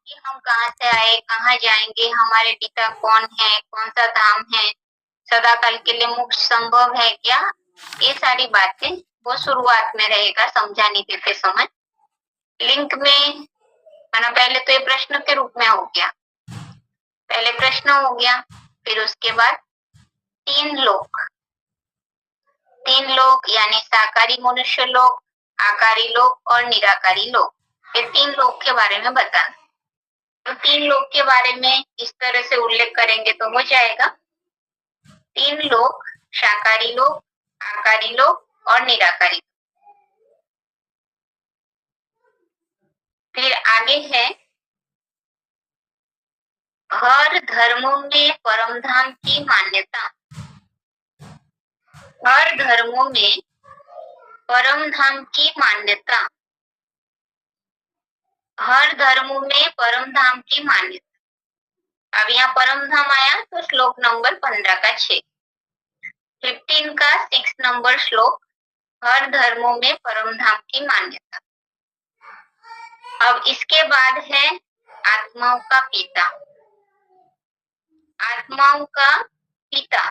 कि हम कहाँ से आए, कहाँ जाएंगे, हमारे पिता कौन है, कौन सा धाम है, सदाकाल के लिए मोक्ष संभव है क्या, ये सारी बातें वो शुरुआत में रहेगा समझाने देते समय। लिंक में माना पहले तो ये प्रश्न के रूप में हो गया, पहले प्रश्न हो गया, फिर उसके बाद तीन लोग यानी साकारी मनुष्य लोग, आकारी लोग और निराकारी लोग, ये तीन लोग के बारे में बताना। तो तीन लोग के बारे में इस तरह से उल्लेख करेंगे तो हो जाएगा, तीन लोग, साकारी लोग, आकारी लोग और निराकारी। फिर आगे है, हर धर्मों में परम धाम की मान्यता। हर धर्मों में परम धाम की मान्यता। हर धर्मों में परम धाम की मान्यता। अब यहाँ परम धाम आया तो श्लोक नंबर 15 का 6, 15 का 6 नंबर श्लोक, हर धर्मों में परम धाम की मान्यता। अब इसके बाद है आत्माओं का पिता। आत्माओं का पिता,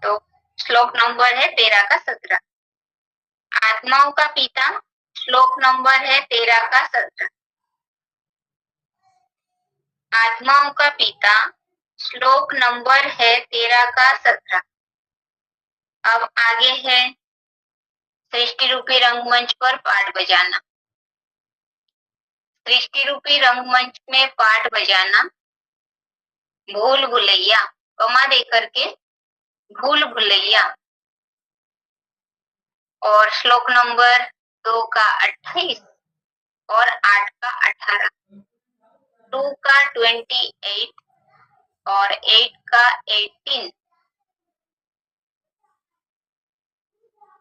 तो श्लोक नंबर है 13 का 17। आत्माओं का पिता श्लोक नंबर है 13 का 17। आत्माओं का पिता श्लोक नंबर है 13 का 17। अब आगे है, सृष्टि रूपी रंगमंच पर पाठ बजाना। सृष्टि रूपी रंगमंच में पाठ बजाना, भूल भुलैया, कमा दे करके भूल भुलैया। और श्लोक नंबर 2 का 28 और 8 का 18, 2 का 28 और 8 का 18।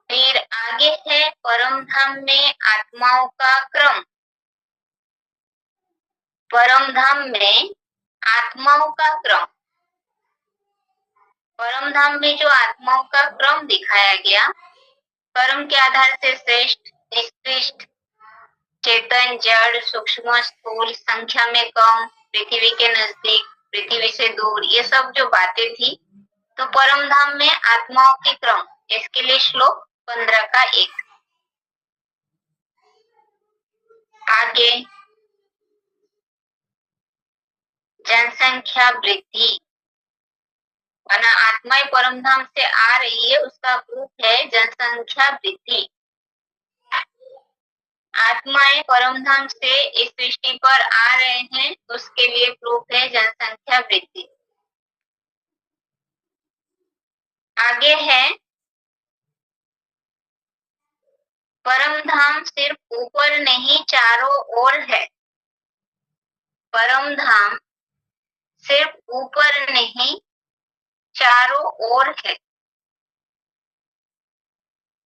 फिर आगे है परम धाम में आत्माओं का क्रम। परम धाम में आत्माओं का क्रम। परम धाम में जो आत्माओं का क्रम दिखाया गया, कर्म के आधार से श्रेष्ठ, निकृष्ट, चेतन, जड़, सूक्ष्म, स्थूल, संख्या में कम, पृथ्वी के नजदीक, पृथ्वी से दूर, ये सब जो बातें थी, तो परम धाम में आत्माओं के क्रम, इसके लिए श्लोक 15 का 1। आगे जनसंख्या वृद्धि, माना आत्माएं परम धाम से आ रही है, उसका प्रूफ है जनसंख्या वृद्धि। आत्माएं परम धाम से इस सृष्टि पर आ रहे हैं, उसके लिए प्रूफ है जनसंख्या वृद्धि। आगे है, परम धाम सिर्फ ऊपर नहीं चारों ओर है। परम धाम सिर्फ ऊपर नहीं चारों ओर है।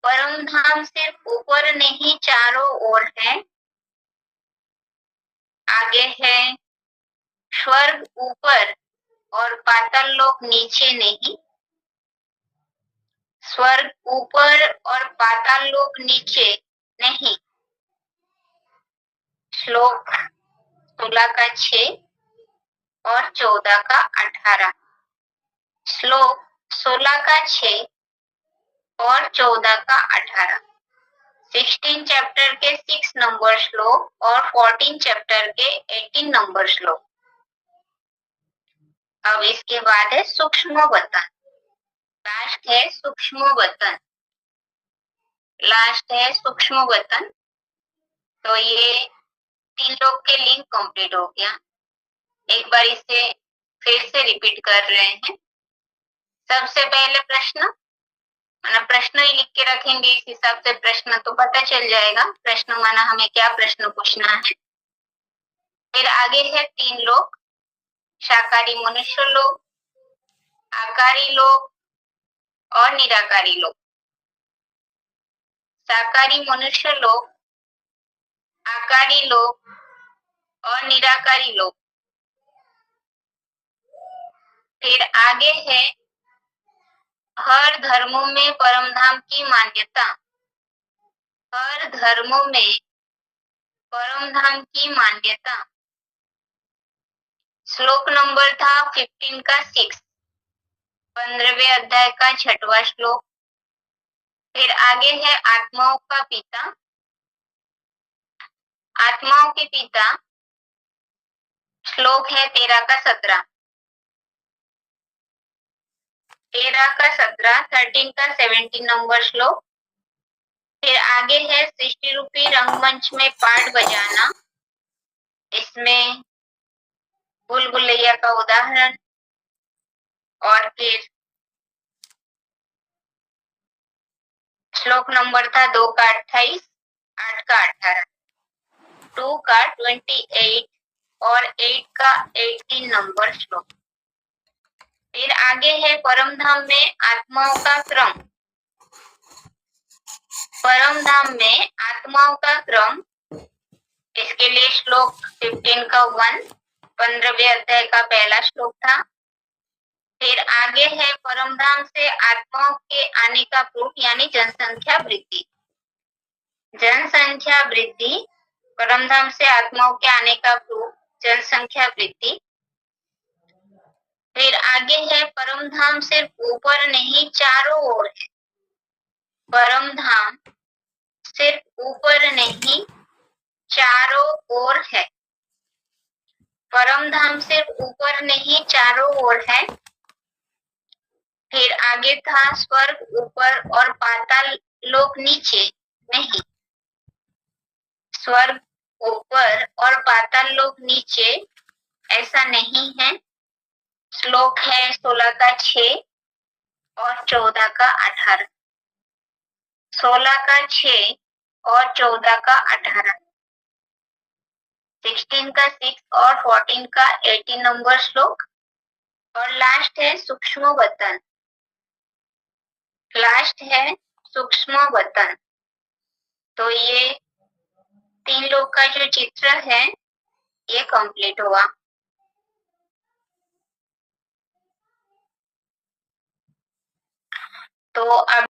परम धाम सिर्फ ऊपर नहीं चारों ओर है। आगे है, स्वर्ग ऊपर और पाताल लोक नीचे नहीं। स्वर्ग ऊपर और पाताल लोक नीचे नहीं। श्लोक 16 का 6 और 14 का 18। श्लोक 16 का 6 और 14 का 18, 16 चैप्टर के 6 नंबर श्लोक और 14 चैप्टर के 18 नंबर श्लोक। अब इसके बाद है सूक्ष्म वतन। लास्ट है सूक्ष्म वतन। लास्ट है सूक्ष्म वतन। तो ये तीन लोग के लिंक कंप्लीट हो गया। एक बार इसे फिर से रिपीट कर रहे हैं। सबसे पहले प्रश्न, माना प्रश्न ही लिख के रखेंगे, इस हिसाब से प्रश्न तो पता चल जाएगा, प्रश्न माना हमें क्या प्रश्न पूछना है। फिर आगे है तीन लोग, साकारी मनुष्य लोग, आकारी लोग और निराकारी लोग। साकारी मनुष्य लोग, आकारी लोग और निराकारी लोग। फिर आगे है, हर धर्मों में परम धाम की मान्यता। हर धर्मों में परम धाम की मान्यता। श्लोक नंबर था 15 का 6, 15वें अध्याय का 6वां श्लोक। फिर आगे है आत्माओं का पिता। आत्माओं के पिता श्लोक है 13 का 17, 13 का 17, 13 का 17 नंबर श्लोक। फिर आगे है सृष्टि रूपी रंगमंच में पाठ बजाना। इसमें भूल भुलैया का उदाहरण, और फिर श्लोक नंबर था 2 का 28, 8 का 18, 2 का 28 और 8 का 18 नंबर श्लोक। फिर आगे है परम धाम में आत्माओं का क्रम। परम धाम में आत्माओं का क्रम, इसके लिए श्लोक 15 का 1, 15वें अध्याय का पहला श्लोक था। फिर आगे है परम धाम से आत्माओं के आने का प्रूफ, यानी जनसंख्या वृद्धि। जनसंख्या वृद्धि, परम धाम से आत्माओं के आने का प्रूफ, जनसंख्या वृद्धि। फिर आगे है परम धाम सिर्फ ऊपर नहीं चारों ओर है। परम धाम सिर्फ ऊपर नहीं चारों ओर है। परम धाम सिर्फ ऊपर नहीं चारों ओर है। फिर आगे था स्वर्ग ऊपर और पाताल लोक नीचे नहीं। स्वर्ग ऊपर और पाताल लोक नीचे ऐसा नहीं है। श्लोक है 16 का 6 और 14 का 18, 16 का 6 और 14 का 18, 16 का 6 और 14 का 18 नंबर श्लोक। और लास्ट है सूक्ष्म वतन। लास्ट है सूक्ष्म वतन। तो ये 3 लोग का जो चित्र है ये कंप्लीट हुआ। तो अब